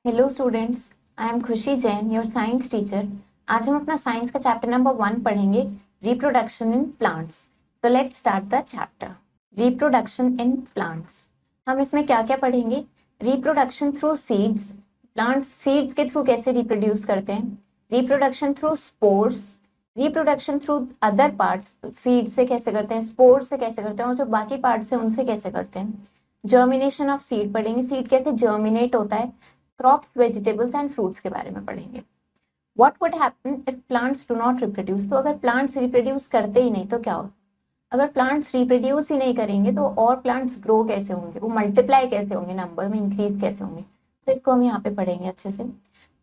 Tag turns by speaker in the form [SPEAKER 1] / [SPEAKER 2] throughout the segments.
[SPEAKER 1] Hello students, I am खुशी Jain, your science teacher. आज हम अपना साइंस का चैप्टर नंबर 1 पढ़ेंगे, रिप्रोडक्शन इन प्लांट्स। तो let's start the chapter. Reproduction in plants. हम इसमें क्या क्या पढ़ेंगे? Reproduction through seeds, plants seeds के थ्रू कैसे रिप्रोड्यूस करते हैं। Reproduction through spores, reproduction through other parts, seed से कैसे करते हैं, स्पोर्स से कैसे करते हैं, और जो बाकी पार्ट्स हैं उनसे कैसे करते हैं। जर्मिनेशन ऑफ सीड पढ़ेंगे, सीड कैसे जर्मिनेट होता है। क्रॉप्स, वेजिटेबल्स एंड फ्रूट्स के बारे में पढ़ेंगे। What would happen if plants do not reproduce. तो अगर प्लांट्स रिप्रोड्यूस करते ही नहीं तो क्या हो? अगर प्लांट्स रिप्रोड्यूस ही नहीं करेंगे तो और प्लांट्स ग्रो कैसे होंगे, वो मल्टीप्लाई कैसे होंगे, नंबर में इंक्रीज कैसे होंगे। तो इसको हम यहाँ पे पढ़ेंगे अच्छे से।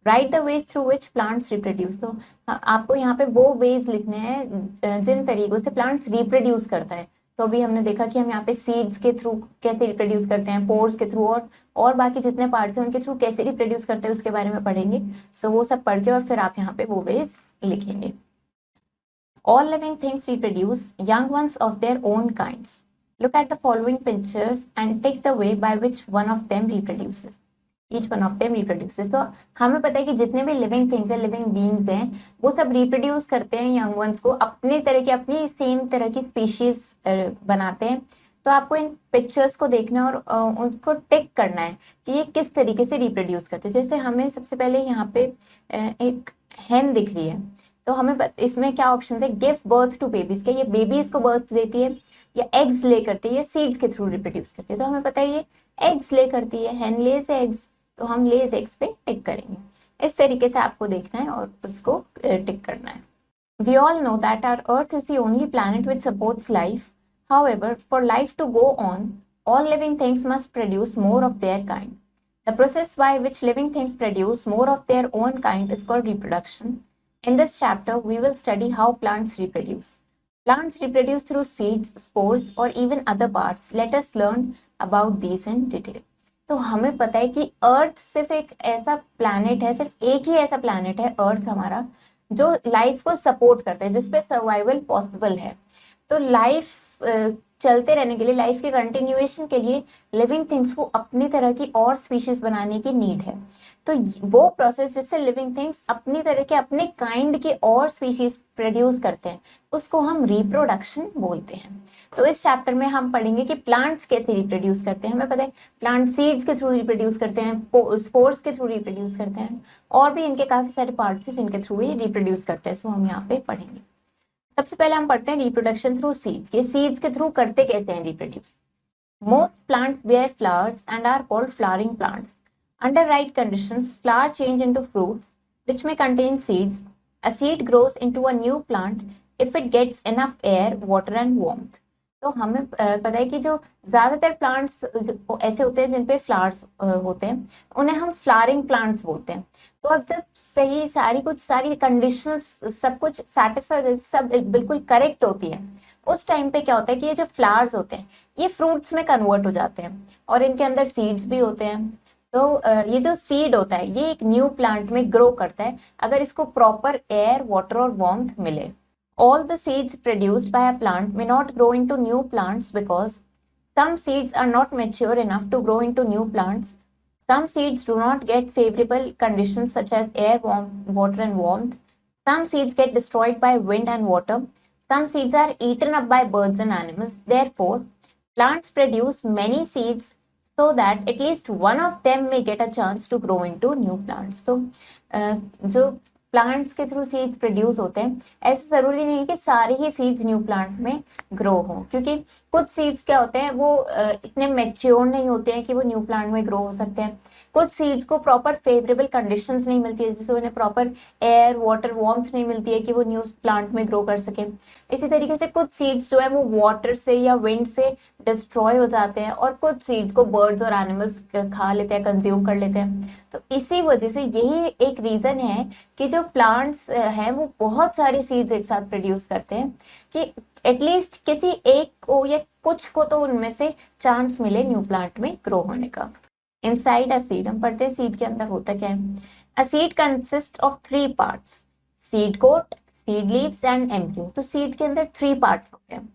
[SPEAKER 1] Right the ways through which plants reproduce. तो आपको यहाँ पे वो वेज लिखने हैं जिन तरीकों से प्लांट्स रिप्रोड्यूस करता है। तो अभी हमने देखा कि हम यहाँ पे सीड्स के थ्रू कैसे रिप्रोड्यूस करते हैं, पोर्स के थ्रू, और बाकी जितने पार्ट्स हैं उनके थ्रू कैसे रिप्रोड्यूस करते हैं उसके बारे में पढ़ेंगे। सो वो सब पढ़ के और फिर आप यहाँ पे वो वेज लिखेंगे। All living things reproduce, young ones of their own kinds. Look at the following pictures and take the way by which one of them reproduces. Each one of them reproduces. तो हमें पता है कि जितने भी living things हैं, living beings हैं, वो सब रिप्रोड्यूस करते हैं यंग वंस को, अपने तरह की, अपनी सेम तरह की स्पीशीज बनाते हैं। तो आपको इन पिक्चर्स को देखना और उनको टिक करना है कि ये किस तरीके से रिप्रोड्यूस करते हैं। जैसे हमें सबसे पहले यहाँ पे एक हेन दिख रही है, तो हमें इसमें क्या ऑप्शन है? Give birth to babies. क्या ये बेबीज को बर्थ देती है, या एग्स ले करती है, या सीड्स के थ्रू रिप्रोड्यूस करती है? तो हमें पता है ये एग्स ले करती है, हेन लेज एग्स, तो हम लेज एग्स पे टिक करेंगे। इस तरीके से आपको देखना है और उसको टिक करना है। We all know that our Earth is the only planet which supports life. However, for life to go on, all living things must produce more of their kind. The process by which living things produce more of their own kind is called reproduction. In this chapter, we will study how plants reproduce. Plants reproduce through seeds, spores, or even other parts. Let us learn about these in detail. तो हमें पता है कि अर्थ सिर्फ एक ऐसा planet है, सिर्फ एक ही ऐसा प्लैनेट है अर्थ हमारा, जो लाइफ को सपोर्ट करता है, जिसपे सर्वाइवल पॉसिबल है। तो लाइफ चलते रहने के लिए, लाइफ के कंटिन्यूएशन के लिए लिविंग थिंग्स को अपनी तरह की और स्पीशीज बनाने की नीड है। तो वो प्रोसेस जिससे लिविंग थिंग्स अपनी तरह के, अपने काइंड के और स्पीशीज प्रोड्यूस करते हैं, उसको हम रिप्रोडक्शन बोलते हैं। तो इस चैप्टर में हम पढ़ेंगे कि प्लांट्स कैसे रिप्रोड्यूस करते हैं। हमें पता है प्लांट सीड्स के थ्रू रिप्रोड्यूस करते हैं, स्पोर्स के थ्रू रिप्रोड्यूस करते हैं, और भी इनके काफी सारे पार्ट्स हैं जिनके थ्रू ये रिप्रोड्यूस करते हैं। सो हम यहाँ पे पढ़ेंगे। सबसे पहले हम पढ़ते हैं रिप्रोडक्शन थ्रू सीड्स। ये सीड्स के थ्रू करते कैसे हैं reproduce. Most plants bear flowers and are called flowering plants. Under right conditions, flower change into fruits which may contain seeds. A seed grows into a new plant if it gets enough air, water and warmth. तो हमें पता है कि जो ज्यादातर plants ऐसे होते हैं जिन पे फ्लावर्स होते हैं, उन्हें हम फ्लावरिंग प्लांट्स बोलते हैं। तो अब जब सही सारी कंडीशंस सब कुछ सेटिस्फाई हो, सब बिल्कुल करेक्ट होती है, उस टाइम पे क्या होता है कि ये जो फ्लावर्स होते हैं ये फ्रूट्स में कन्वर्ट हो जाते हैं, और इनके अंदर सीड्स भी होते हैं। तो ये जो सीड होता है ये एक न्यू प्लांट में ग्रो करता है, अगर इसको प्रॉपर एयर, वाटर और वार्मथ मिले। All the seeds produced by a plant may not grow into new plants because some seeds are not mature enough to grow into new plants. Some seeds do not get favorable conditions such as air, water and warmth. Some seeds get destroyed by wind and water. Some seeds are eaten up by birds and animals. Therefore, plants produce many seeds so that at least one of them may get a chance to grow into new plants. तो जो plants के through seeds produce होते हैं, ऐसे जरूरी नहीं है कि सारे ही सीड्स न्यू प्लांट में ग्रो हो, क्योंकि कुछ सीड्स क्या होते हैं वो इतने मैच्योर नहीं होते हैं कि वो न्यू प्लांट में ग्रो हो सकते हैं। कुछ सीड्स को प्रॉपर फेवरेबल कंडीशंस नहीं मिलती है, जैसे उन्हें प्रॉपर एयर, वाटर, वार्मथ नहीं मिलती है कि वो न्यू प्लांट में ग्रो कर सके। इसी तरीके से कुछ सीड्स जो है वो वाटर से या विंड से डिस्ट्रॉय हो जाते हैं, और कुछ सीड्स को बर्ड्स और एनिमल्स खा लेते हैं, कंज्यूम कर लेते हैं। तो इसी वजह से यही एक रीजन है कि जो प्लांट्स हैं वो बहुत सारी सीड्स एक साथ प्रोड्यूस करते हैं कि एटलीस्ट किसी एक को या कुछ को तो उनमें से चांस मिले न्यू प्लांट में ग्रो होने का। इनसाइड अ सीड, हम पढ़ते हैं सीड के अंदर होता क्या है। A seed consist of 3 parts, seed coat, seed leaves and embryo. तो सीड के अंदर 3 पार्ट्स होते हैं।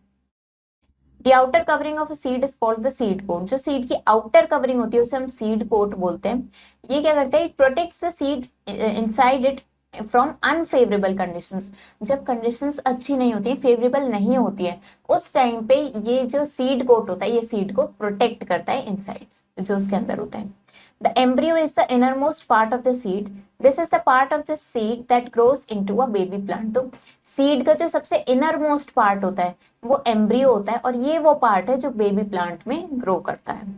[SPEAKER 1] The outer covering of a seed is called the seed coat. जो सीड की आउटर कवरिंग होती है उसे हम सीड कोट बोलते हैं। ये क्या करता है, it protects the seed inside it from unfavourable conditions. जब कंडीशंस अच्छी नहीं होती है, फेवरेबल नहीं होती है, उस टाइम पे ये जो सीड कोट होता है ये सीड को प्रोटेक्ट करता है इनसाइड, जो उसके अंदर होता है। The embryo is the innermost part of the seed. This is the part of the seed that grows into a baby plant. तो सीड का जो सबसे इनरमोस्ट पार्ट होता है वो एम्ब्रियो होता है, और ये वो पार्ट है जो बेबी प्लांट में ग्रो करता है।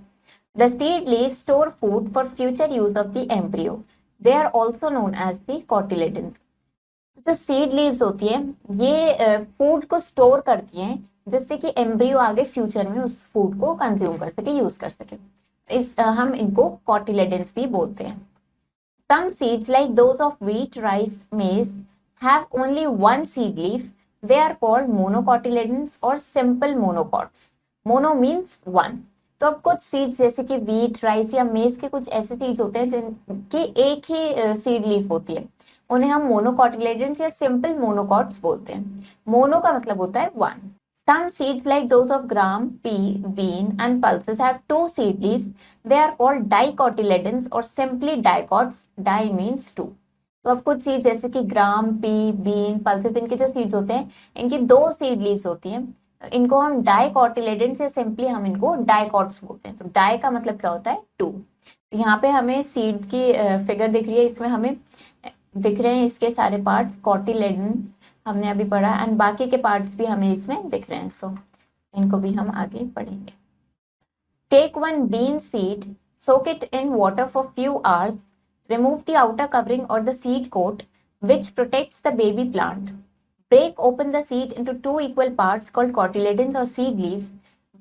[SPEAKER 1] The seed leaves store food for future use of the embryo. They are also known as the cotyledons. जो सीड लीव्स होती है ये फूड को स्टोर करती हैं, जिससे कि एम्ब्रियो आगे फ्यूचर में उस फूड को कंज्यूम कर सके, यूज कर सके। हम इनको कॉटिलेडन्स भी बोलते हैं। Some seeds like those of wheat, rice, maize have only one seed leaf. They are called monocotyledons or simple monocots. Mono means one. तो अब कुछ सीड्स जैसे कि वीट, राइस या मेज के कुछ ऐसे सीड्स होते हैं जिनकी एक ही सीड लीफ होती है, उन्हें हम मोनोकॉटिलेडन्स या सिंपल मोनोकॉट्स बोलते हैं। मोनो का मतलब होता है one. Some seeds like those of gram, pea, bean and pulses have two seed leaves. They are called dicotyledons or simply dicots. Di means two. तो अब कुछ सीड्स जैसे कि ग्राम, पी, बीन, पल्सेस, इनके जो सीड्स होते हैं इनकी दो सीड लीव्स होती हैं, इनको हम डाइकोटिलेडन्स या सिंपली हम इनको डाइकॉट्स बोलते हैं। तो डाई का मतलब क्या होता है, टू। यहाँ पे हमें सीड की फिगर दिख रही है, इसमें हमें दिख रहे हैं इसके सारे पार्ट्स, कॉटिलेडन हमने अभी पढ़ा, एंड बाकी के पार्ट्स भी हमें इसमें दिख रहे हैं। सो इनको भी हम आगे पढ़ेंगे। Take one bean seed, soak it in water for few hours, remove the outer covering और the seed coat which protects the baby plant. Break open the seed into two equal parts called cotyledons or seed leaves.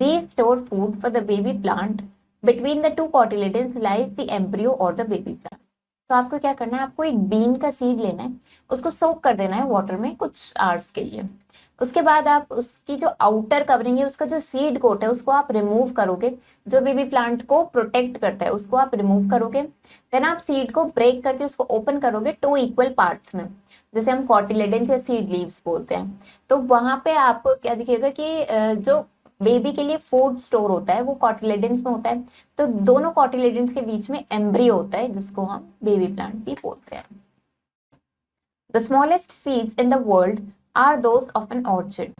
[SPEAKER 1] These store food for the baby plant. Between the two cotyledons lies the embryo or the baby plant. तो आपको क्या करना है, आपको एक been का seed लेना है, उसको सोक कर देना है वाटर में कुछ आवर्स के लिए। उसके बाद आप उसकी जो आउटर कवरिंग है, उसका जो सीड कोट है, उसको आप रिमूव करोगे। जो बेबी प्लांट को प्रोटेक्ट करता है उसको आप रिमूव करोगे। देन आप सीड को ब्रेक करके उसको ओपन करोगे टू इक्वल पार्ट्स में, जैसे हम कॉटिलेडन्स या सीड लीव्स बोलते हैं। तो वहां पे आपको क्या दिखेगा कि जो बेबी के लिए फूड स्टोर होता है वो कॉटिलेडन्स में होता है। तो दोनों कॉटिलेडन्स के बीच में एम्ब्रियो होता है, जिसको हम बेबी प्लांट भी बोलते हैं। The smallest seeds in the world are those of an orchid.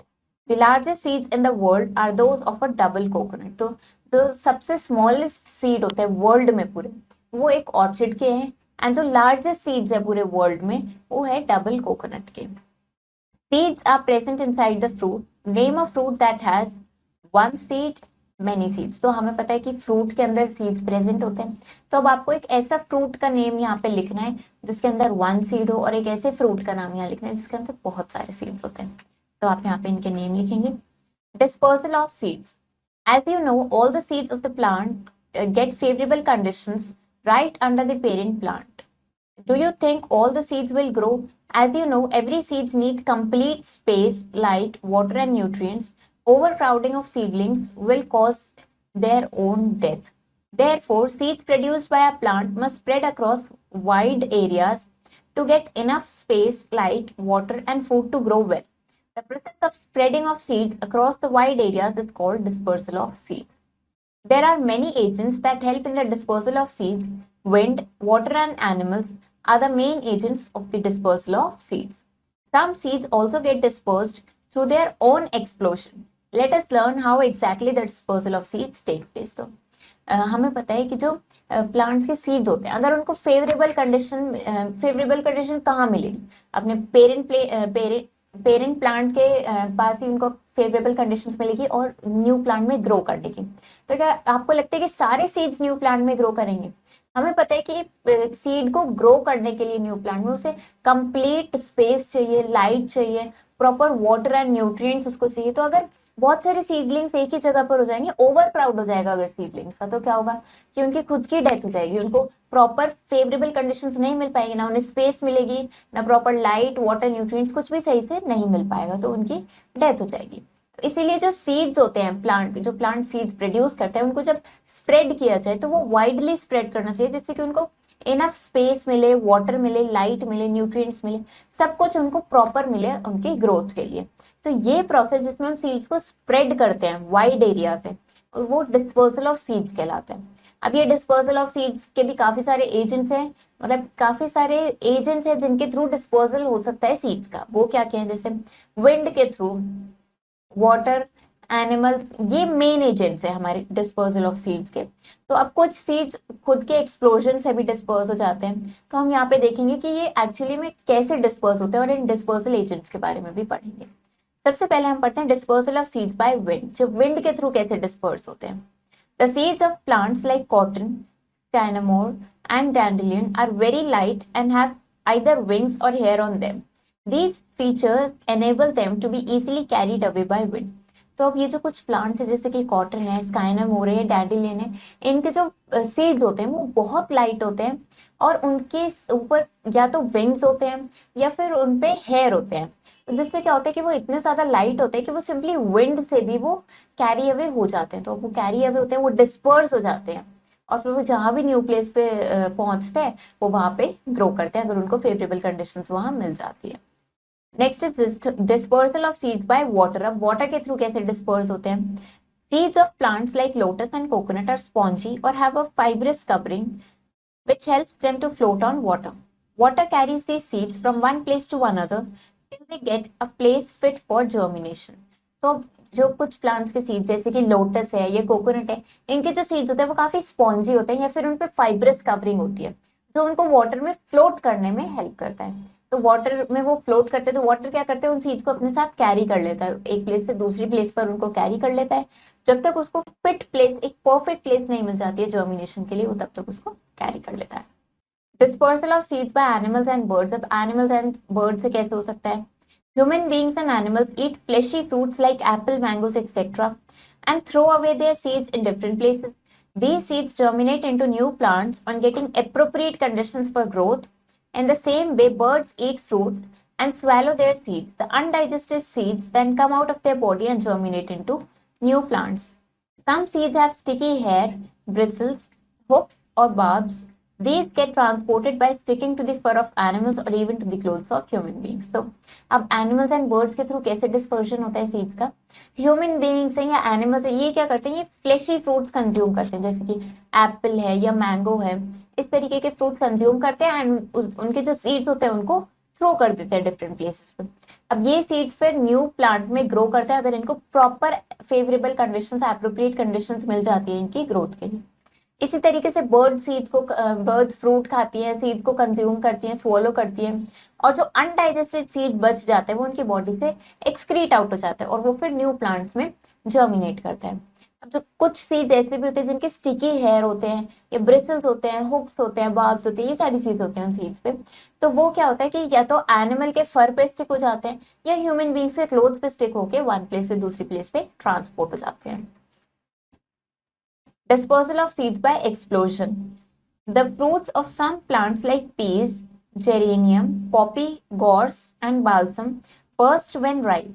[SPEAKER 1] The largest seeds in the world are those of a double coconut. तो जो सबसे smallest seed होते हैं वर्ल्ड में पूरे, वो एक ऑर्चिड के हैं, एंड जो लार्जेस्ट सीड्स है पूरे वर्ल्ड में वो है डबल कोकोनट के। Seeds are present inside the fruit. Name a fruit that has one seed, many seeds. तो हमें पता है कि फ्रूट के अंदर सीड्स प्रेजेंट होते हैं। तो अब आपको एक ऐसा फ्रूट का नेम यहाँ पे लिखना है जिसके अंदर वन सीड हो, और एक ऐसे फ्रूट का नाम यहाँ लिखना है जिसके अंदर बहुत सारे सीड्स होते हैं। तो आप यहाँ पे इनके नेम लिखेंगे। Dispersal of seeds. As you know, all the seeds of the plant get favourable conditions right under the parent plant. Do you think all the seeds will grow? As you know, every seeds need complete space, light, water and nutrients. Overcrowding of seedlings will cause their own death. Therefore, seeds produced by a plant must spread across wide areas to get enough space, light, water and food to grow well. The process of spreading of seeds across the wide areas is called dispersal of seeds. There are many agents that help in the dispersal of seeds. Wind, water and animals are the main agents of the dispersal of seeds. Some seeds also get dispersed through their own explosion. Let us learn how exactly the dispersal of seeds take place. तो हमें पता है कि जो plants के seeds होते हैं, अगर उनको फेवरेबल कंडीशन कहाँ मिलेगी, अपने पेरेंट प्लांट के पास ही उनको फेवरेबल कंडीशंस मिलेगी और न्यू प्लांट में ग्रो करने की। तो क्या आपको लगता है कि सारे सीड्स न्यू प्लांट में ग्रो करेंगे? हमें पता है कि सीड को ग्रो करने के लिए न्यू प्लांट में उसे कंप्लीट स्पेस चाहिए, लाइट चाहिए, प्रॉपर वाटर एंड न्यूट्रिएंट्स उसको चाहिए। तो अगर बहुत सारे सीडलिंग्स एक ही जगह पर हो जाएंगे, ओवर क्राउड हो जाएगा अगर सीडलिंग्स का, तो क्या होगा कि उनकी खुद की डेथ हो जाएगी। उनको प्रॉपर फेवरेबल कंडीशंस नहीं मिल पाएगी, ना उन्हें स्पेस मिलेगी, ना प्रॉपर लाइट, वाटर, न्यूट्रिएंट्स, कुछ भी सही से नहीं मिल पाएगा, तो उनकी डेथ हो जाएगी। तो इसीलिए जो सीड्स होते हैं जो प्लांट सीड्स प्रोड्यूस करते हैं, उनको जब स्प्रेड किया जाए तो वो वाइडली स्प्रेड करना चाहिए, जिससे कि उनको इनफ स्पेस मिले, वाटर मिले, लाइट मिले, न्यूट्रिएंट्स मिले, सब कुछ उनको प्रॉपर मिले उनकी ग्रोथ के लिए। तो ये प्रोसेस जिसमें हम सीड्स को स्प्रेड करते हैं वाइड एरिया पे, वो डिस्पर्सल ऑफ सीड्स कहलाता है। अब ये डिस्पर्सल ऑफ सीड्स के भी काफी सारे एजेंट्स हैं, मतलब काफी सारे एजेंट्स हैं जिनके थ्रू डिस्पर्सल हो सकता है सीड्स का। वो क्या क्या है, जैसे विंड के थ्रू, वाटर, एनिमल्स, ये मेन एजेंट्स है हमारे डिस्पर्सल ऑफ सीड्स के। तो अब कुछ सीड्स खुद के एक्सप्लोजन से भी डिस्पर्स हो जाते हैं, तो हम यहाँ पे देखेंगे कि ये एक्चुअली में कैसे डिस्पर्स होते हैं और इन डिस्पर्सल एजेंट्स के बारे में भी पढ़ेंगे। सबसे पहले हम पढ़ते हैं dispersal of seeds by wind, जो विंड के थ्रू कैसे डिस्पर्स होते हैं। The seeds of plants like cotton, cinnamomum and dandelion are very light and have either wings or hair on them. These features enable them to be easily carried away by wind. तो अब ये जो कुछ plants है जैसे कि cotton है, स्काइनामोर है, डैंडेलियन है, इनके जो सीड्स होते हैं वो बहुत लाइट होते हैं और उनके ऊपर या तो विंग्स होते हैं या फिर उनपे हेयर होते हैं। तो जिससे क्या होता है कि वो इतने ज्यादा लाइट होते हैं कि वो सिंपली विंड से भी वो कैरी अवे हो जाते हैं। तो वो कैरी अवे होते हैं, वो डिस्पर्स हो जाते हैं और फिर वो जहां भी न्यू प्लेस पे पहुंचते हैं वो वहां पे ग्रो करते हैं, अगर उनको फेवरेबल कंडीशंस वहां मिल जाती है। Next is dispersal of seeds by water. अब वाटर के थ्रू कैसे डिस्पर्स होते हैं। Seeds of plants like lotus and coconut are spongy और have a fibrous covering which helps them to float on water. Water carries these seeds from one place to another till they get a place fit for germination. तो जो कुछ plants के seeds जैसे कि lotus है या coconut है, इनके जो सीड्स होते हैं वो काफी स्पॉन्जी होते हैं या फिर उन पे फाइब्रस कवरिंग होती है जो उनको वाटर में फ्लोट करने में हेल्प करता है। तो वाटर में वो फ्लोट करते हैं तो वाटर क्या करते हैं, उन सीड्स को अपने साथ कैरी कर लेता है, एक प्लेस से दूसरी प्लेस पर उनको कैरी कर लेता है जब तक उसको फिट प्लेस, एक परफेक्ट प्लेस नहीं मिल जाती है जर्मिनेशन के लिए, वो तब तक उसको कैरी कर लेता है। Dispersal of seeds by animals and birds. अब एनिमल्स एंड बर्ड्स से कैसे हो सकता है। Human beings and animals eat fleshy fruits like apple, mangoes etcetera and throw away their seeds in different places. These seeds germinate into new plants on getting appropriate conditions for growth. In the same way, birds eat fruits and swallow their seeds. The undigested seeds then come out of their body and germinate into new plants. Some seeds have sticky hair, bristles, hooks, or barbs. These get transported by sticking to the fur of animals or even to the clothes of human beings. तो अब animals and birds के through कैसे dispersion होता है seeds का। Human beings है या animals है, ये क्या करते हैं, ये फ्लेशी फ्रूट्स कंज्यूम करते हैं, जैसे कि एप्पल है या मैंगो है, इस तरीके के फ्रूट्स कंज्यूम करते हैं एंड उनके जो सीड्स होते हैं उनको थ्रो कर देते हैं डिफरेंट प्लेसेस पे। अब ये सीड्स फिर न्यू प्लांट में ग्रो करता है अगर इनको proper favourable conditions, appropriate conditions मिल जाती है इनकी ग्रोथ के लिए। इसी तरीके से बर्ड सीड्स को, बर्ड्स फ्रूट खाती हैं, सीड्स को कंज्यूम करती हैं, स्वॉलो करती हैं, और जो अनडाइजेस्टेड सीड बच जाते हैं वो उनकी बॉडी से एक्सक्रीट आउट हो जाता है और वो फिर न्यू प्लांट्स में जर्मिनेट करते हैं। अब जो कुछ सीड्स ऐसे भी होते हैं जिनके स्टिकी हेयर होते हैं या ब्रिसल्स होते हैं, हुक्स होते हैं, बार्ब्स होते हैं, ये सारी चीज होती हैं उन सीड्स पे। तो वो क्या होता है कि या तो एनिमल के फर पे स्टिक हो जाते हैं या ह्यूमन बींग्स के क्लोथ्स पे स्टिक होके वन प्लेस से दूसरी प्लेस पे ट्रांसपोर्ट हो जाते हैं। Dispersal of seeds by explosion. The fruits of some plants like peas, geranium, poppy, gorse, and balsam burst when ripe.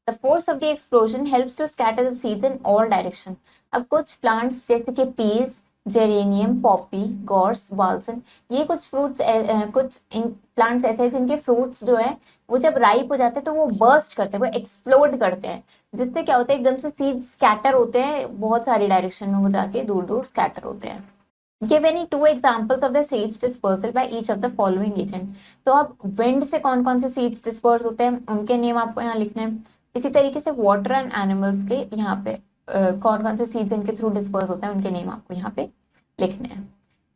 [SPEAKER 1] The force of the explosion helps to scatter the seeds in all direction. अब कुछ plants जैसे कि peas, geranium, Poppy, गॉर्स, balsam, ये कुछ fruits, कुछ plants ऐसे हैं जिनके फ्रूट्स जो है वो जब राइप हो जाते हैं तो वो बर्स्ट करते हैं, वो एक्सप्लोड करते हैं, जिससे क्या होता है एकदम से सीड स्कैटर होते हैं, बहुत सारी डायरेक्शन में वो जाके दूर दूर स्कैटर होते हैं। Give any two examples of the seeds dispersal by each of the following agent. तो अब विंड से कौन कौन से सीड्स डिस्पर्स होते हैं उनके नेम आपको यहाँ लिखने हैं। इसी तरीके से वाटर एंड एनिमल्स के यहाँ पे कौन कौन से सीड्स इनके थ्रू डिस्पर्स होते हैं उनके नेम आपको यहाँ पे लिखने हैं।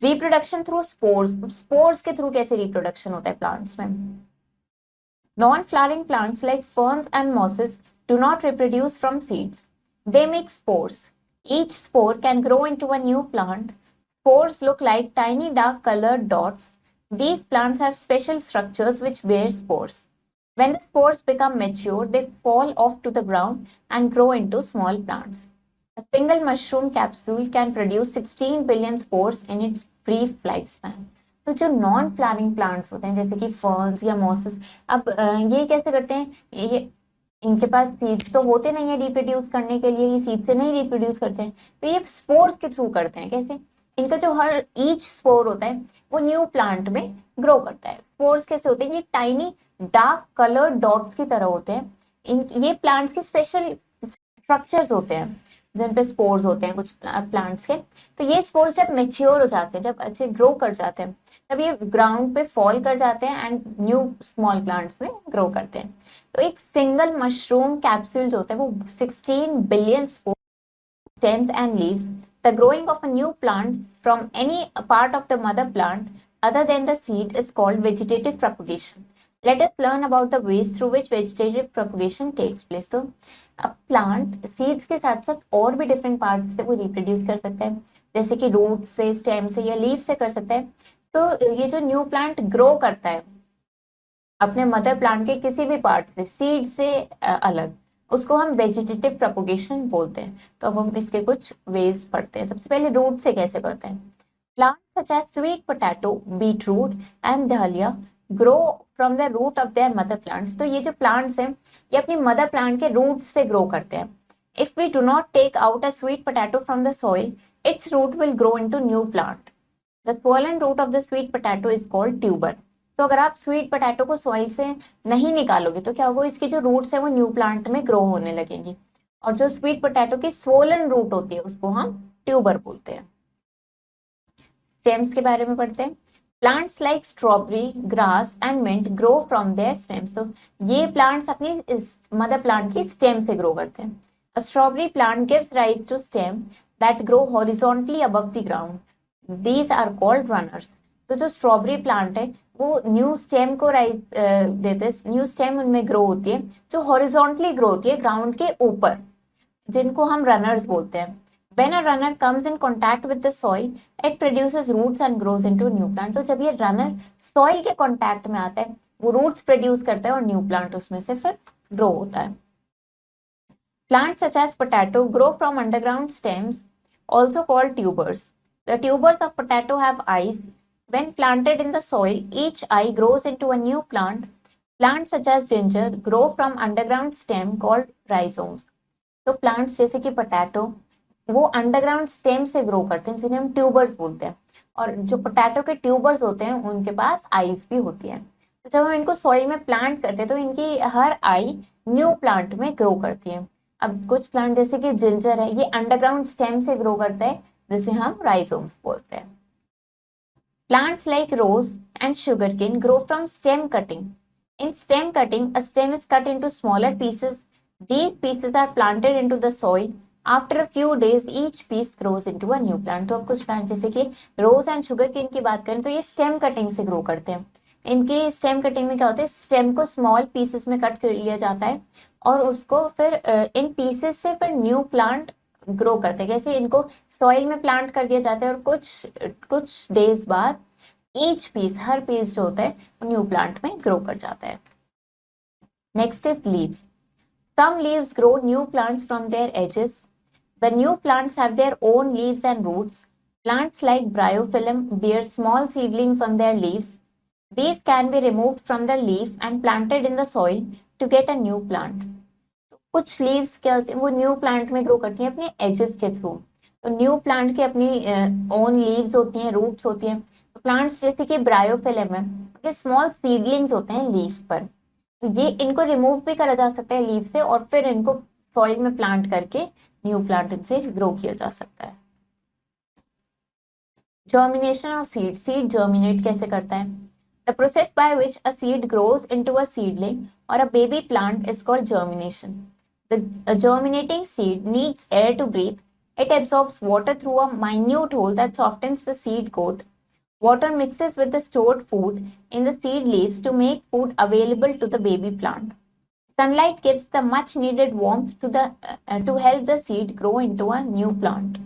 [SPEAKER 1] Reproduction through spores. स्पोर्स के थ्रू कैसे रिप्रोडक्शन होता है प्लांट्स में। Non flowering plants like ferns and mosses do not reproduce from seeds. They make spores. Each spore can grow into a new plant. Spores look like tiny dark colored dots. These plants have special structures which bear spores. When the spores become mature, they fall off to the ground and grow into small plants. A single mushroom capsule can produce 16 billion spores in its brief lifespan. तो जो non flowering plants होते हैं जैसे कि ferns या mosses, अब ये कैसे करते हैं, ये इनके पास सीड्स तो होते नहीं है रिप्रोड्यूस करने के लिए, ये सीड से नहीं रिप्रोड्यूस करते हैं, तो ये स्पोर्स के थ्रू करते हैं। कैसे, इनका जो हर ईच स्पोर होता है वो न्यू प्लांट में ग्रो करता है। स्पोर्स कैसे होते हैं, ये टाइनी डार्क कलर्ड डॉट्स की तरह होते हैं। इन ये प्लांट्स के स्पेशल स्ट्रक्चर्स होते हैं जिन पे स्पोर्स होते हैं कुछ प्लांट्स के। तो ये स्पोर्स जब मेच्योर हो जाते हैं, जब अच्छे ग्रो कर जाते हैं, तब ये ग्राउंड पे फॉल कर जाते हैं एंड न्यू स्मॉल प्लांट्स में ग्रो करते हैं। तो एक सिंगल मशरूम कैप्सूल जो होता है वो 16 billion stems and leaves. The growing of a new plant from any part of the mother plant other than the seed is called vegetative propagation. Let us learn about the ways through which vegetative propagation takes place. तो अब plant seeds के साथ साथ और भी different part से वो reproduce कर सकता है, जैसे कि रूट से, स्टेम से या लीफ से कर सकता है। तो ये जो न्यू प्लांट ग्रो करता है अपने मदर प्लांट के किसी भी पार्ट से, सीड से अलग, उसको हम वेजिटेटिव प्रोपगेशन बोलते हैं। तो अब हम इसके कुछ वेज पढ़ते हैं। सबसे पहले रूट से कैसे करते हैं। Plants such as sweet potato, beet root and dahlia grow from the root of their mother plants. तो ये जो प्लांट्स हैं ये अपनी मदर प्लांट के रूट से ग्रो करते हैं। If we do not take out a sweet potato from the soil, its root will grow into new plant. The swollen root of the sweet potato is called tuber. तो अगर आप sweet potato को soil से नहीं निकालोगे तो क्या होगा, इसकी जो रूट्स है वो न्यू प्लांट में ग्रो होने लगेंगी। और जो स्वीट पोटैटो की swollen रूट होती है उसको हम ट्यूबर बोलते हैं। स्टेम्स के बारे में पढ़ते हैं। Plants like strawberry, grass and mint grow from their stems. तो ये प्लांट्स अपनी मदर प्लांट की स्टेम से ग्रो करते हैं। A strawberry plant gives rise to stem that grow horizontally above the ground. These are called runners. तो जो strawberry plant है वो न्यू स्टेम को राइज देते हैं, न्यू स्टेम उनमें ग्रो होती है जो हॉरिजॉन्टली ग्रो होती है ग्राउंड के ऊपर, जिनको हम रनर्स बोलते हैं। When a runner comes in contact with the soil, it produces roots and grows into new plant. तो जब ये रनर सॉइल के कांटेक्ट में आता है वो रूट्स प्रोड्यूस करता है और न्यू प्लांट उसमें से फिर ग्रो होता है। Plants such as potato grow from underground stems, also called tubers. The tubers of potato have eyes. When planted in the soil, each eye grows into a new plant. Plants such as ginger grow from underground stem called rhizomes. तो plants जैसे कि potato वो underground stem से grow करते हैं जिन्हें हम tubers बोलते हैं। और जो पोटैटो के ट्यूबर्स होते हैं उनके पास आईज भी होती है। तो जब हम इनको सॉइल में प्लांट करते हैं तो इनकी हर आई न्यू प्लांट में ग्रो करती है। अब कुछ प्लांट जैसे कि जिंजर है ये अंडरग्राउंड स्टेम से ग्रो करता है जिसे हम राइजोम्स बोलते हैं। Plants like rose and sugarcane grow from stem cutting. In stem cutting, a stem is cut into smaller pieces. These pieces are planted into the soil. After a few days, each piece grows into a new plant. तो अब कुछ plant जैसे कि रोज and sugarcane की बात करें तो ये स्टेम कटिंग से ग्रो करते हैं। इनके स्टेम कटिंग में क्या होता है, स्टेम को स्मॉल पीसेस में कट कर लिया जाता है और उसको फिर इन पीसेस से फिर न्यू प्लांट ग्रो करते हैं। कैसे, इनको सॉइल में प्लांट कर दिया जाता है और कुछ डेज बाद ईच पीस, हर पीस जो होता है वो न्यू प्लांट में ग्रो कर जाता है। Next is leaves. Some leaves grow new plants from their edges. The new plants have their own leaves and roots. Plants like bryophyllum bear small seedlings on their leaves. These can be removed from the leaf and planted in the soil to get a new plant. कुछ leaves क्या होते हैं वो new plant में grow करती हैं अपने edges के थ्रू। तो न्यू प्लांट की अपनी ओन लीव्स होती हैं, रूट्स होती हैं। तो प्लांट्स जैसे कि ब्रायोफिलम है, ये स्मॉल सीडलिंग्स होते हैं लीफ पर। तो ये इनको रिमूव भी करा जा सकता है लीफ से और फिर इनको सॉइल में प्लांट करके न्यू प्लांट इनसे ग्रो किया जा सकता है। Germination of seed. Seed germinate कैसे करता है? The process by which a seed grows into a seedling or a baby plant is called germination. The germinating seed needs air to breathe. It absorbs water through a minute hole that softens the seed coat. Water mixes with the stored food in the seed leaves to make food available to the baby plant. Sunlight gives the much needed warmth to help the seed grow into a new plant.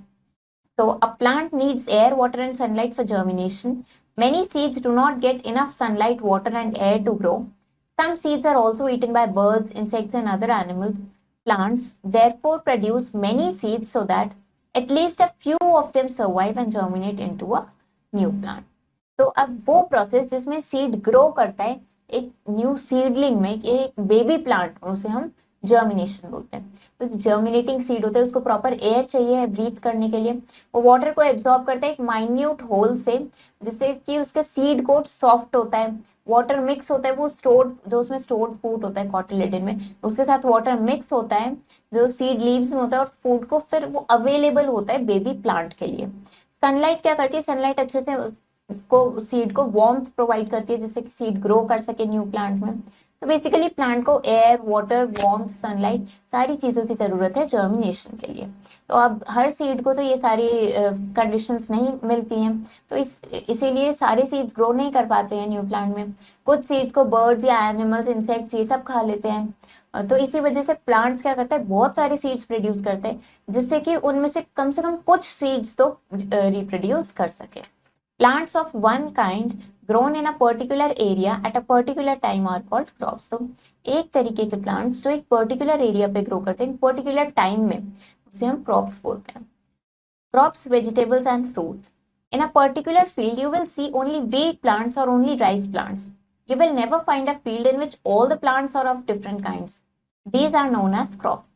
[SPEAKER 1] So a plant needs air, water and sunlight for germination. Many seeds do not get enough sunlight, water and air to grow. Some seeds are also eaten by birds, insects and other animals. Plants therefore produce many seeds so that at least a few of them survive and germinate into a new plant. तो अब वो process जिसमें seed grow करता है एक new seedling में, एक baby plant, उसे हम जर्मिनेशन बोलते हैं। तो जर्मिनेटिंग सीड होता है, उसको प्रॉपर एयर चाहिए है ब्रीथ करने के लिए। वो वाटर को एब्जॉर्ब करता है एक माइन्यूट होल से, जिससे कि उसका सीड कोट सॉफ्ट होता है। वाटर मिक्स होता है, वो स्टोर्ड, जो उसमें स्टोर्ड फूड होता है कॉटिलेडन में, उसके साथ वाटर मिक्स होता है जो सीड लीव्स में होता है, और फूड को फिर वो अवेलेबल होता है बेबी प्लांट के लिए। सनलाइट क्या करती है, सनलाइट अच्छे से को सीड को वार्मथ प्रोवाइड करती है, जिससे कि सीड ग्रो कर सके न्यू प्लांट में। तो बेसिकली प्लांट को एयर, वाटर, वार्मथ, सनलाइट, सारी चीजों की जरूरत है जर्मिनेशन के लिए। तो अब हर सीड को तो ये सारी कंडीशंस नहीं मिलती हैं, तो इसीलिए सारे सीड्स ग्रो नहीं कर पाते हैं न्यू प्लांट में। कुछ सीड्स को बर्ड्स या एनिमल्स, इंसेक्ट्स ये सब खा लेते हैं। तो इसी वजह से प्लांट्स क्या करते हैं, बहुत सारे सीड्स प्रोड्यूस करते हैं, जिससे कि उनमें से कम कुछ सीड्स तो रिप्रोड्यूस कर सके। Plants of one kind grown in a particular area at a particular time are called crops। तो एक तरीके के प्लांट्स जो एक पर्टिकुलर एरिया पे ग्रो करते हैं पर्टिकुलर टाइम में, उसे हम क्रॉप्स बोलते हैं। Crops, vegetables and fruits. In a particular field, you will see only wheat plants or only rice plants. You will never find a field in which all the plants are of different kinds. These are known as crops.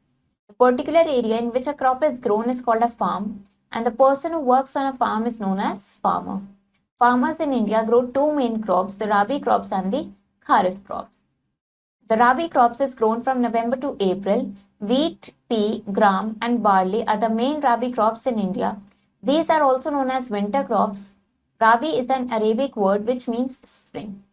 [SPEAKER 1] The particular area in which a crop is grown is called a farm, and the person who works on a farm is known as farmer. Farmers in India grow two main crops, the Rabi crops and the Kharif crops. The Rabi crops is grown from November to April. Wheat, pea, gram and barley are the main Rabi crops in India. These are also known as winter crops. Rabi is an Arabic word which means spring.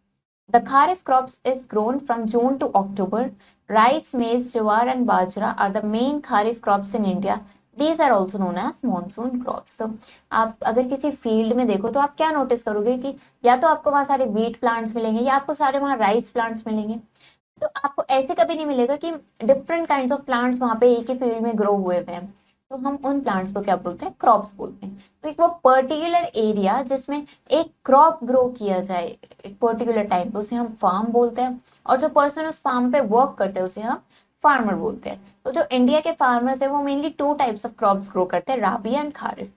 [SPEAKER 1] The Kharif crops is grown from June to October. Rice, maize, jowar and bajra are the main Kharif crops in India. These are also known as monsoon crops। तो आप अगर किसी field में देखो तो आप क्या notice करोगे कि या तो आपको वहां सारे व्हीट प्लांट्स मिलेंगे या आपको सारे वहां राइस प्लांट्स मिलेंगे। तो आपको ऐसे कभी नहीं मिलेगा कि डिफरेंट काइंड्स ऑफ प्लांट्स वहां पे एक ही फील्ड में ग्रो हुए हुए हैं। तो हम उन प्लांट्स को क्या बोलते हैं, क्रॉप्स बोलते हैं। तो एक वो पर्टिकुलर एरिया जिसमें एक क्रॉप ग्रो किया जाए एक पर्टिकुलर टाइम पे, उसे हम फार्म बोलते हैं। और जो पर्सन उस फार्म पे वर्क करते हैं उसे हम फार्मर बोलते हैं। तो जो इंडिया के फार्मर्स है वो mainly two types of crops grow करते हैं, rabi and kharif.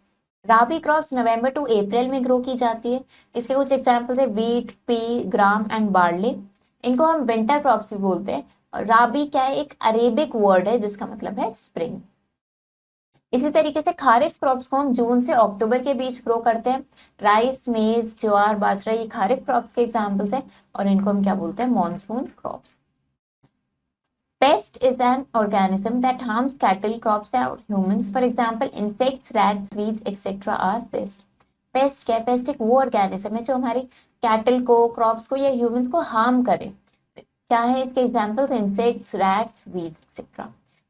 [SPEAKER 1] Rabi crops November to April में ग्रो की जाती है। इसके कुछ एग्जांपल्स है wheat, pea, gram and barley. इनको हम विंटर क्रॉप्स भी बोलते हैं। और राबी क्या है, एक अरेबिक वर्ड है जिसका मतलब है स्प्रिंग। इसी तरीके से खारिफ क्रॉप्स को हम जून से अक्टूबर के बीच ग्रो करते हैं। राइस, मेज, ज्वार, बाजरा ये खारिफ क्रॉप्स के एग्जांपल्स हैं और इनको हम क्या बोलते हैं, monsoon crops. Pest is an organism that harms cattle, crops or humans. For example, insects, rats, weeds, etc. are pest. Pest क्या है? Pest एक वो organism है जो हमारी cattle को, crops को या humans को harm करे। क्या है इसके examples? Insects, rats, weeds, etc.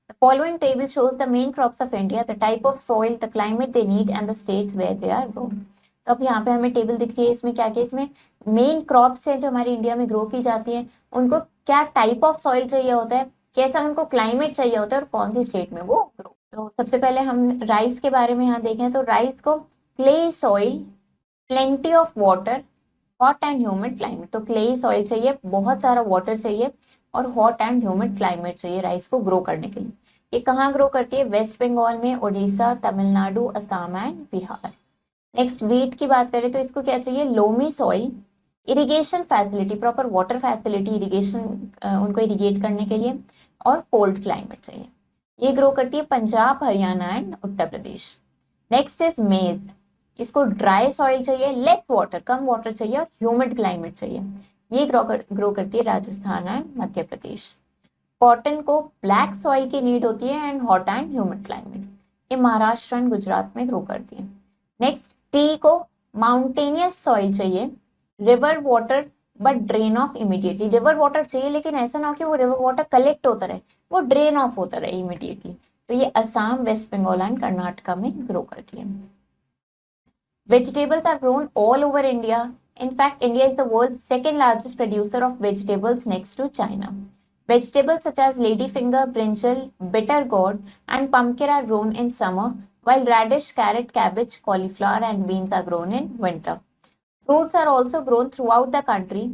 [SPEAKER 1] The following table shows the main crops of India, the type of soil, the climate they need, and the states where they are grown. तो अब यहाँ पे हमें टेबल दिख रही है, इसमें क्या क्या, इसमें मेन क्रॉप्स हैं जो हमारी इंडिया में ग्रो की जाती हैं, उनको क्या टाइप ऑफ सॉइल चाहिए होता है, कैसा उनको क्लाइमेट चाहिए होता है और कौन सी स्टेट में वो ग्रो। तो सबसे पहले हम राइस के बारे में यहाँ देखें तो राइस को clay soil, plenty of water, hot and humid climate. तो क्ले सॉइल चाहिए, बहुत सारा वाटर चाहिए और हॉट एंड ह्यूमिड क्लाइमेट चाहिए राइस को ग्रो करने के लिए। ये कहाँ ग्रो करती है, वेस्ट बंगाल में, Orissa, Tamil Nadu, Assam and Bihar. Next wheat की बात करें तो इसको क्या चाहिए, loamy soil, irrigation facility, proper water facility, irrigation उनको इरिगेट करने के लिए, और कोल्ड क्लाइमेट चाहिए। ये ग्रो करती है Punjab, Haryana and Uttar Pradesh. Next is मेज, इसको ड्राई सॉइल चाहिए, लेस वाटर, कम वाटर चाहिए और ह्यूमिड क्लाइमेट चाहिए। ये ग्रो करती है राजस्थान एंड मध्य प्रदेश। कॉटन को ब्लैक सॉइल की नीड होती है and hot and humid climate, ये महाराष्ट्र एंड गुजरात में ग्रो करती है। नेक्स्ट टी को माउंटेनियस सॉइल चाहिए, river water but drain of immediately. River water चाहिए लेकिन ऐसा ना हो कि वो रिवर वाटर कलेक्ट होता रहे, वो ड्रेन ऑफ होता रहे इमीडिएटली। तो ये असम, वेस्ट बंगाल एंड कर्नाटका में ग्रो करती है। Vegetables are grown all over India. In fact, India is the world's second largest producer of vegetables next to China. Vegetables such as ladyfinger, brinjal, bitter gourd, and pumpkin are grown in summer, while radish, carrot, cabbage, cauliflower, and beans are grown in winter. Fruits are also grown throughout the country.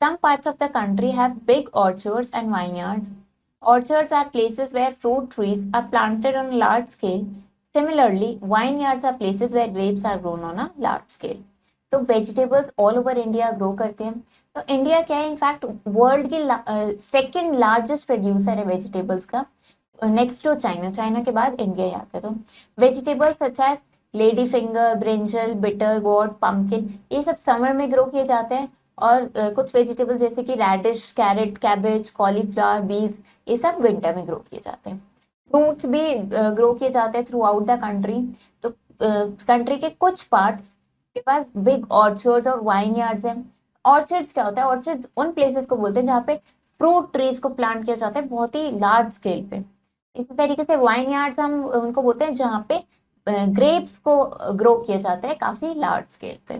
[SPEAKER 1] Some parts of the country have big orchards and vineyards. Orchards are places where fruit trees are planted on a large scale. Similarly, vineyards are places where grapes are grown on a large scale. तो vegetables all over India grow करते हैं। तो India क्या है, in fact world की second largest producer है vegetables का, next to China. China के बाद इंडिया ही आता है। तो vegetables such as lady finger, brinjal, bitter gourd, pumpkin, ये सब समर में ग्रो किए जाते हैं। और कुछ वेजिटेबल जैसे कि radish, carrot, cabbage, cauliflower, beans, ये सब विंटर में ग्रो किए जाते हैं। फ्रूट्स भी ग्रो किए जाते हैं थ्रू आउट द कंट्री। तो कंट्री के कुछ पार्ट्स के पास बिग ऑर्चर्ड्स और वाइन यार्ड्स हैं। ऑर्चर्ड्स क्या होता है, ऑर्चर्ड्स उन प्लेसेस को बोलते हैं जहाँ पे फ्रूट ट्रीज को प्लांट किया जाता है बहुत ही लार्ज स्केल पे। इसी तरीके से वाइन यार्ड्स हम उनको बोलते हैं जहाँ पे ग्रेप्स को ग्रो किया जाता है काफी लार्ज स्केल पे।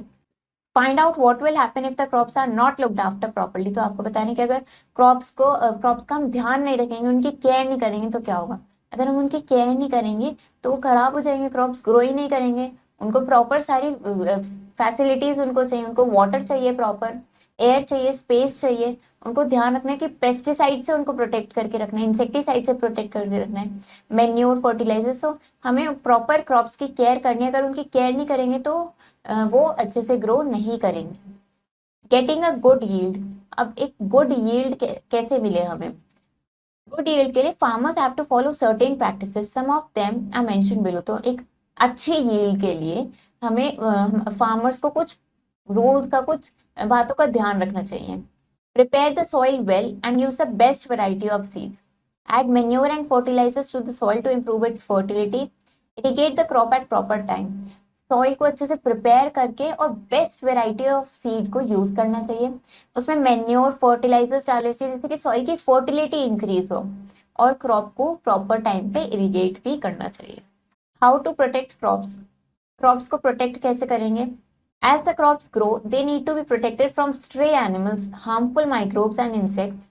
[SPEAKER 1] Find out what will happen if the crops are not looked after properly. तो आपको बताने कि अगर क्रॉप्स का हम ध्यान नहीं रखेंगे, उनकी केयर नहीं करेंगे तो क्या होगा। अगर हम उनकी केयर नहीं करेंगे तो वो खराब हो जाएंगे, क्रॉप्स ग्रो ही नहीं करेंगे। उनको प्रॉपर सारी फैसिलिटीज उनको चाहिए, उनको वाटर चाहिए, प्रॉपर एयर चाहिए, स्पेस चाहिए। उनको ध्यान रखना है कि पेस्टिसाइड से उनको प्रोटेक्ट करके रखना है, इंसेक्टिसाइड से प्रोटेक्ट करके रखना है, मैन्योर, फर्टिलाइजर। सो हमें प्रॉपर क्रॉप्स की केयर करनी है। अगर उनकी केयर नहीं करेंगे तो वो अच्छे से ग्रो नहीं करेंगे। Getting a good yield. अब एक गुड यील्ड कैसे मिले हमें? गुड यील्ड के लिए farmers have to follow certain practices, some of them I mention below. तो एक अच्छी यील्ड के लिए हमें फार्मर्स को कुछ रूल्स का, कुछ बातों का ध्यान रखना चाहिए। Prepare the soil well and use the best variety of seeds. Add manure and fertilizers to the soil to improve its fertility. Irrigate the crop at proper time. Soil को अच्छे से प्रिपेयर करके और बेस्ट वेराइटी ऑफ सीड को use करना चाहिए। उसमें manure, fertilisers डालने चाहिए जिससे कि सॉइल की फर्टिलिटी इंक्रीज हो, और क्रॉप को प्रॉपर टाइम पे इरिगेट भी करना चाहिए। How to protect crops. Crops को प्रोटेक्ट कैसे करेंगे? As the crops grow they need to be protected from stray animals, harmful microbes and insects.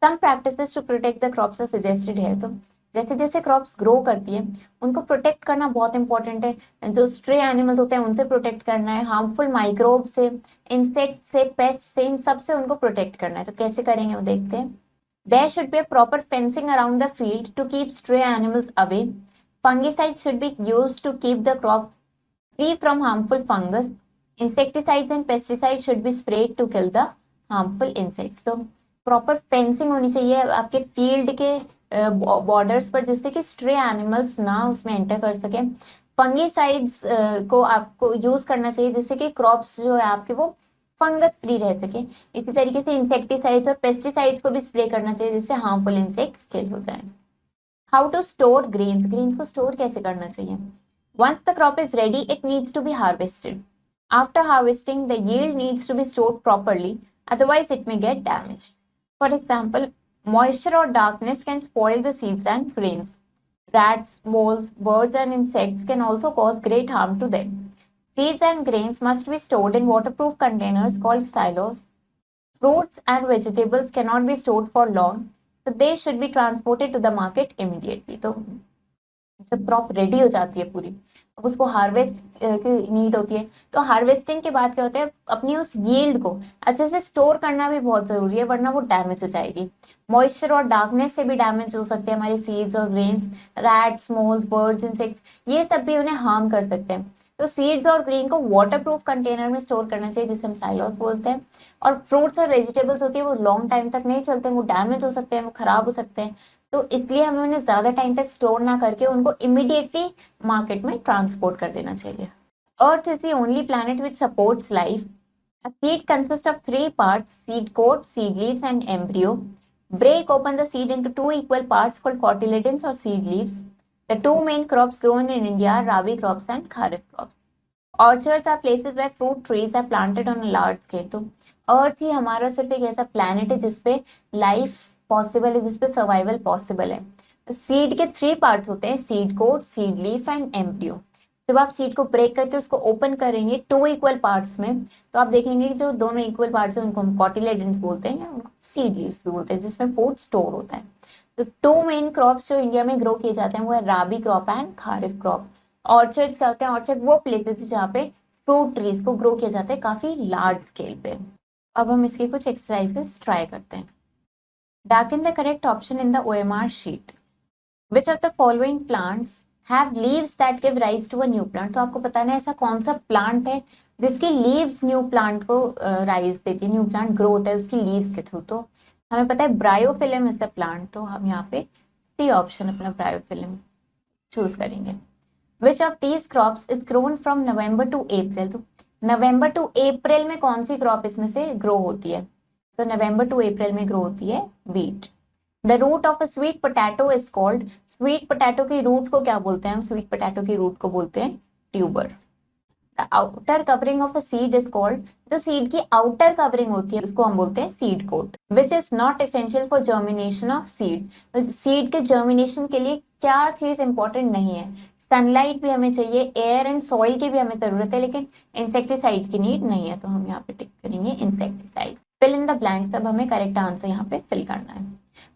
[SPEAKER 1] Some practices to protect the crops are suggested है। तो जैसे जैसे क्रॉप्स ग्रो करती है उनको प्रोटेक्ट करना बहुत इंपॉर्टेंट है। जो स्ट्रे एनिमल्स होते हैं उनसे प्रोटेक्ट करना है, हार्मफुल माइक्रोब से, इंसेक्ट से, पेस्ट से, इन सब से उनको प्रोटेक्ट करना है। तो कैसे करेंगे वो देखते हैं। There should be a proper fencing around the field to keep stray animals away. Fungicides should be used to keep the crop free from harmful fungus. Insecticides and pesticides should be sprayed to kill the harmful insects. तो proper fencing होनी चाहिए आपके field के borders पर, जिससे कि stray animals ना उसमें एंटर कर सके। फंगीसाइड्स को आपको यूज करना चाहिए जिससे कि क्रॉप्स जो है आपके वो फंगस फ्री रह सके। इसी तरीके से इंसेक्टिसाइड्स और पेस्टिसाइड्स को भी स्प्रे करना चाहिए जिससे हार्मफुल इंसेक्ट्स किल हो जाए। How to store grains. Grains को स्टोर कैसे करना चाहिए? Once the crop is ready it needs to be harvested. After harvesting the yield needs to be stored properly, otherwise it may get damaged. For example, moisture or darkness can spoil the seeds and grains. Rats, moles, birds and insects can also cause great harm to them. Seeds and grains must be stored in waterproof containers called silos. Fruits and vegetables cannot be stored for long, so they should be transported to the market immediately. तो जब crop ready हो जाती है पूरी, अब उसको harvest की need होती है। तो हार्वेस्टिंग के बाद क्या होता है, अपनी उस यील्ड को अच्छे से स्टोर करना भी बहुत जरूरी है, वरना वो डैमेज हो जाएगी। मॉइस्चर और डार्कनेस से भी डैमेज हो सकते हैं हमारे सीड्स और grains. Rats, moles, birds, insects, ये सब भी उन्हें हार्म कर सकते हैं। तो सीड्स और ग्रेन को वाटरप्रूफ कंटेनर में स्टोर करना चाहिए जिसे हम साइलोस बोलते हैं। और फ्रूट्स और वेजिटेबल्स होती है वो लॉन्ग टाइम तक नहीं चलते, वो डैमेज हो सकते हैं, वो खराब हो सकते हैं। तो इसलिए हमें उन्हें ज्यादा टाइम तक स्टोर ना करके उनको इमीडिएटली मार्केट में ट्रांसपोर्ट कर देना चाहिए। Earth is the only planet which supports life. A seed consists of three parts: seed coat, seed leaves, and embryo. Break open the seed into two equal parts called cotyledons or seed leaves. The two main crops grown in India are rabi crops and kharif crops. Orchards are places where fruit trees are planted on a large scale. तो अर्थ ही हमारा सिर्फ एक ऐसा planet है जिसपे life possible है, जिसपे survival possible है। सीड के थ्री पार्ट्स होते हैं: seed coat, seed leaf and embryo. जब आप सीड को ब्रेक करके उसको ओपन करेंगे टू इक्वल पार्ट्स में, तो आप देखेंगे कि जो दोनों इक्वल पार्ट्स हैं उनको हम कॉटिलेडन्स बोलते हैं या उनको सीड लीव्स भी बोलते हैं, जिसमें फूड स्टोर होता है। तो टू मेन क्रॉप्स जो इंडिया में ग्रो किए जाते हैं वो है rabi crop and kharif crop. Orchards क्या होते हैं? ऑर्चर्ड वो प्लेसेस है जहाँ पे फ्रूट ट्रीज को ग्रो किया जाता है काफी लार्ज स्केल पे। अब हम इसकी कुछ एक्सरसाइजेस ट्राई करते हैं। Darken the correct option in the OMR sheet. Which of the following plants have leaves that give rise to a new plant? तो आपको बताना है ऐसा कौन सा प्लांट है जिसकी लीव्स न्यू प्लांट को राइज देती है, न्यू प्लांट ग्रो होता है उसकी लीव्स के थ्रू। तो हमें पता है ब्रायोफिलम इज द प्लांट, तो हम यहाँ पे सी ऑप्शन अपना ब्रायोफिलम चूज करेंगे। Which of these crops is grown from November to April, तो नवंबर टू अप्रैल में कौन सी क्रॉप इसमें से ग्रो होती है? तो नवंबर टू अप्रैल में ग्रो होती है wheat. The root of a sweet potato is called, sweet potato की रूट को क्या बोलते हैं हम? स्वीट पोटैटो की रूट को बोलते हैं tuber. The outer covering of a seed is called, जो सीड की आउटर कवरिंग होती है उसको हम बोलते हैं seed coat. Which is not essential for germination of seed, seed के जर्मिनेशन के लिए क्या चीज इंपॉर्टेंट नहीं है? सनलाइट भी हमें चाहिए, एयर एंड सॉइल की भी हमें जरूरत है, लेकिन इंसेक्टिसाइड की नीड नहीं है, तो हम यहाँ पे टिक करेंगे insecticide. Fill in the blanks, तब हमें करेक्ट आंसर यहाँ पे फिल करना है।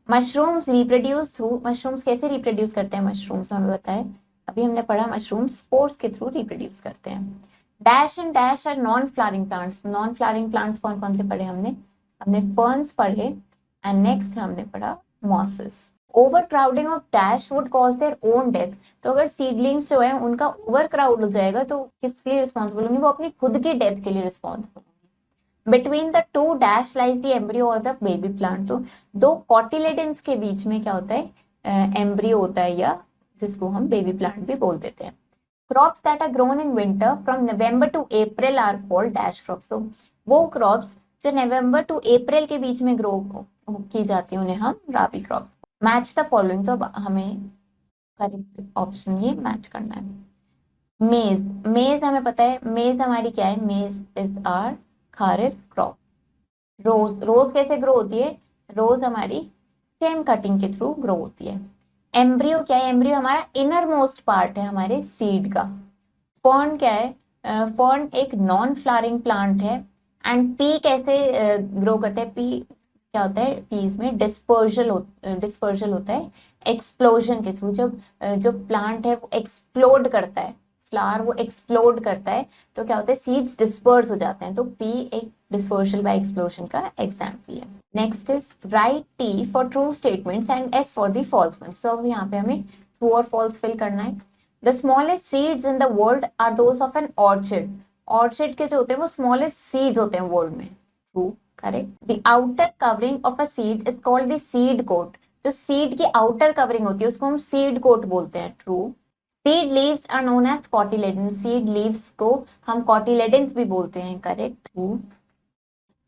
[SPEAKER 1] मशरूम्स रिप्रोड्यूस थ्रू, मशरूम्स कैसे रिप्रोड्यूस करते हैं? मशरूम्स हमें बताए, अभी हमने पढ़ा मशरूम स्पोर्स के थ्रू रिप्रोड्यूस करते हैं। Dash and dash are non flowering plants, non flowering plants कौन कौन से पढ़े हमने फर्न्स पढ़े, एंड नेक्स्ट हमने पढ़ा mosses. Over crowding of dash would cause their own death, तो अगर सीडलिंग्स जो है उनका ओवर क्राउड हो जाएगा तो किस लिए रिस्पॉन्सिबल होंगे? वो अपनी खुद की डेथ के लिए रिस्पॉन्सिबल होंगे। Between the two dash lies the embryo और द बेबी प्लांट, तो दो कॉटिलेडन्स के बीच में क्या होता है? एम्ब्रियो होता है, या जिसको हम बेबी प्लांट भी बोल देते हैं। Crops that are grown in winter from November to April are called dash crops, तो वो क्रॉप्स जो नवंबर टू अप्रैल के बीच में ग्रो की जाती है उन्हें हम राबी क्रॉप्स। मैच द फॉलोइंग, तो अब हमें करेक्ट ऑप्शन ये मैच करना है। मेज, मेज हमें पता है मेज हमारी क्या है? मेज इज आर खारिफ क्रॉप। रोज, रोज कैसे ग्रो होती है? रोज हमारी स्टेम कटिंग के थ्रू ग्रो होती है। एम्ब्रियो क्या है? एम्ब्रियो हमारा इनर मोस्ट पार्ट है हमारे सीड का। फर्न क्या है? फर्न एक नॉन फ्लावरिंग प्लांट है। एंड पी कैसे ग्रो करते हैं? पी क्या होता है? पीज में डिस्पर्जल होता है एक्सप्लोजन के थ्रू। जब जो प्लांट है वो एक्सप्लोड करता है, फ्लावर वो एक्सप्लोड करता है, तो क्या होता है? सीड्स डिस्पर्स हो जाते हैं, तो पी एक डिस्पर्सल बाय एक्सप्लोजन का एग्जाम्पल है। Next is right T for true statements and F for the false ones, तो अब यहाँ पे हमें ट्रू और फॉल्स फिल करना है। The smallest seeds in the world are those of an orchid, orchid के जो होते हैं वो स्मॉलेस्ट सीड्स होते हैं वर्ल्ड में। True, correct. The outer covering of a seed is called the seed coat, जो सीड की आउटर कवरिंग होती है उसको हम सीड कोट बोलते हैं। True. Seed leaves are known as cotyledons, seed leaves को हम कॉटिलेडन्स भी बोलते हैं। Correct. True.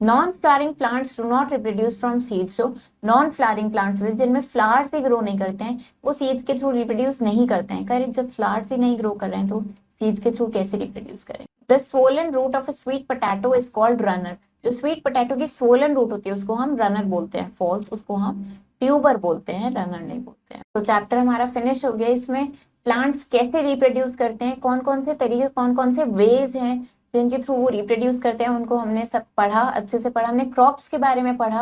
[SPEAKER 1] Non flowering plants do not reproduce from seeds, जो नॉन फ्लावरिंग प्लांट्स जिनमें फ्लावर्स ही ग्रो नहीं करते हैं वो सीड्स के थ्रू रिप्रोड्यूस नहीं करते हैं। करेक्ट। जब फ्लावर्स ही नहीं ग्रो कर रहे हैं तो सीड्स के थ्रू कैसे रिप्रोड्यूस करें? The swollen root of a sweet potato is called runner, जो स्वीट पोटैटो की स्वोलन रूट होती है उसको हम रनर बोलते हैं। फॉल्स, उसको हम ट्यूबर बोलते हैं, रनर नहीं बोलते हैं। तो चैप्टर हमारा फिनिश हो गया। इसमें प्लांट्स कैसे रिप्रोड्यूस करते हैं, कौन कौन से तरीके, कौन कौन से वेज हैं जिनके थ्रू वो रिप्रोड्यूस करते हैं, उनको हमने सब पढ़ा, अच्छे से पढ़ा। हमने क्रॉप्स के बारे में पढ़ा,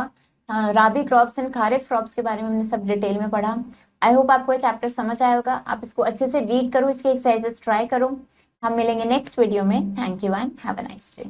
[SPEAKER 1] राबी क्रॉप्स एंड खारिफ क्रॉप्स के बारे में हमने सब डिटेल में पढ़ा। आई होप आपको ये चैप्टर समझ आया होगा। आप इसको अच्छे से रीड करो, इसके एक्सरसाइजेस ट्राई करो। हम मिलेंगे नेक्स्ट वीडियो में। Thank you and have a nice day.